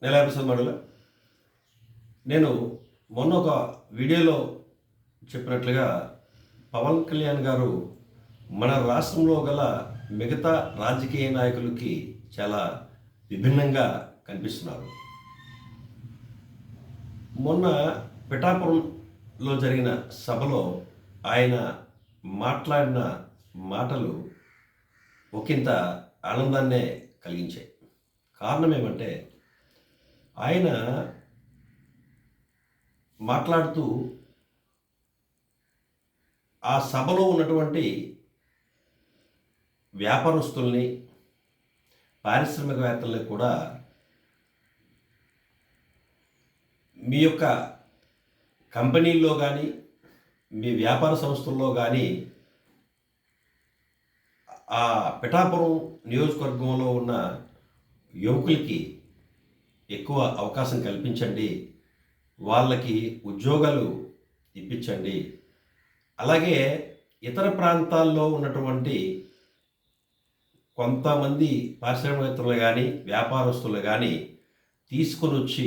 నెల ఎపిసోడ్ మడుల నేను మొన్న ఒక వీడియోలో చెప్పినట్లుగా పవన్ కళ్యాణ్ గారు మన రాష్ట్రంలో గల మిగతా రాజకీయ నాయకులకి చాలా విభిన్నంగా కనిపిస్తున్నారు. మొన్న పిఠాపురంలో జరిగిన సభలో ఆయన మాట్లాడిన మాటలు ఒకంత ఆనందాన్నే కలిగించాయి. కారణం ఏమంటే ఆయన మాట్లాడుతూ ఆ సభలో ఉన్నటువంటి వ్యాపారస్తుల్ని, పారిశ్రామికవేత్తల్ని కూడా మీ యొక్క కంపెనీల్లో కానీ, మీ వ్యాపార సంస్థల్లో కానీ ఆ పిఠాపురం నియోజకవర్గంలో ఉన్న యువకులకి ఎక్కువ అవకాశం కల్పించండి, వాళ్ళకి ఉద్యోగాలు ఇప్పించండి. అలాగే ఇతర ప్రాంతాల్లో ఉన్నటువంటి కొంతమంది పారిశ్రామికవేత్తలు కానీ, వ్యాపారస్తులు కానీ తీసుకొని వచ్చి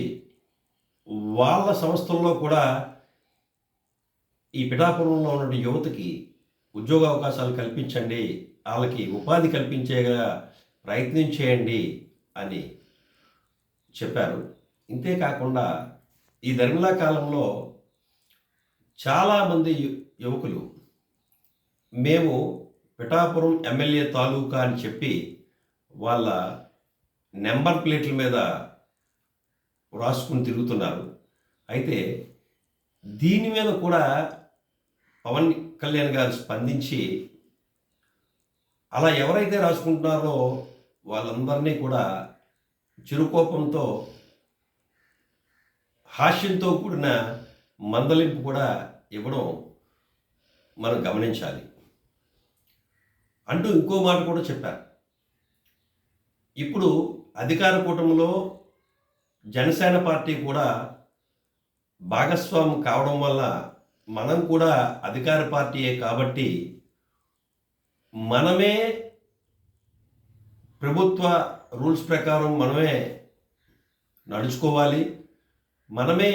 వాళ్ళ సంస్థల్లో కూడా ఈ పిఠాపురంలో ఉన్న యువతకి ఉద్యోగ అవకాశాలు కల్పించండి, వాళ్ళకి ఉపాధి కల్పించేగా ప్రయత్నం చేయండి అని చెప్పారు. ఇంతేకాకుండా ఈ ధర్మిలా కాలంలో చాలామంది యువకులు మేము పిఠాపురం ఎమ్మెల్యే తాలూకా అని చెప్పి వాళ్ళ నెంబర్ ప్లేట్ల మీద రాసుకుని తిరుగుతున్నారు. అయితే దీని మీద కూడా పవన్ కళ్యాణ్ గారు స్పందించి అలా ఎవరైతే రాసుకుంటున్నారో వాళ్ళందరినీ కూడా చిరుకోపంతో, హాస్యంతో కూడిన మందలింపు కూడా ఇవ్వడం మనం గమనించాలి అంటూ ఇంకో మాట కూడా చెప్పారు. ఇప్పుడు అధికార కూటమిలో జనసేన పార్టీ కూడా భాగస్వామి కావడం వల్ల మనం కూడా అధికార పార్టీయే కాబట్టి మనమే ప్రభుత్వ రూల్స్ ప్రకారం మనమే నడుచుకోవాలి, మనమే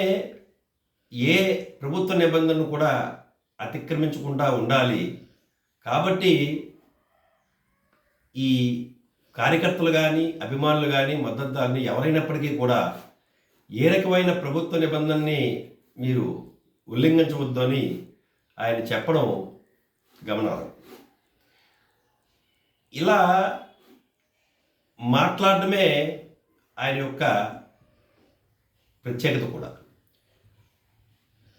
ఏ ప్రభుత్వ నిబంధనలు కూడా అతిక్రమించకుండా ఉండాలి. కాబట్టి ఈ కార్యకర్తలు కానీ, అభిమానులు కానీ, మద్దతుదారుని ఎవరైనప్పటికీ కూడా ఏ రకమైన ప్రభుత్వ నిబంధనని మీరు ఉల్లంఘించవద్దని ఆయన చెప్పడం గమనార్హం. ఇలా మాట్లాడడమే ఆయన యొక్క ప్రత్యేకత కూడా.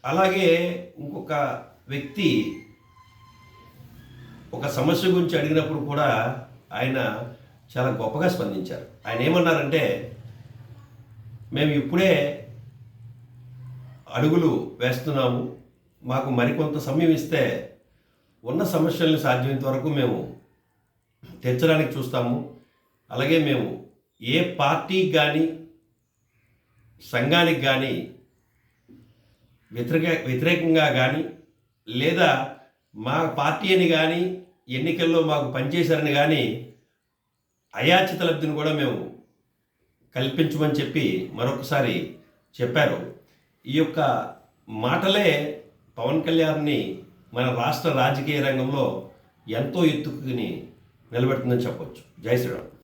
అలాగే ఇంకొక వ్యక్తి ఒక సమస్య గురించి అడిగినప్పుడు కూడా ఆయన చాలా గొప్పగా స్పందించారు. ఆయన ఏమన్నారంటే, మేము ఇప్పుడే అడుగులు వేస్తున్నాము, మాకు మరికొంత సమయం ఇస్తే ఉన్న సమస్యల్ని సాధ్యమైనంత వరకు మేము తెచ్చడానికి చూస్తాము. అలాగే మేము ఏ పార్టీకి కానీ, సంఘానికి కానీ వ్యతిరేకంగా కానీ, లేదా మా పార్టీ అని కానీ ఎన్నికల్లో మాకు పనిచేశారని కానీ అయాచిత లబ్ధిని కూడా మేము కల్పించమని చెప్పి మరొకసారి చెప్పారు. ఈ యొక్క మాటలే పవన్ కళ్యాణ్ని మన రాష్ట్ర రాజకీయ రంగంలో ఎంతో ఎత్తుకుని నిలబెడుతుందని చెప్పవచ్చు. జై శ్రీరామ్.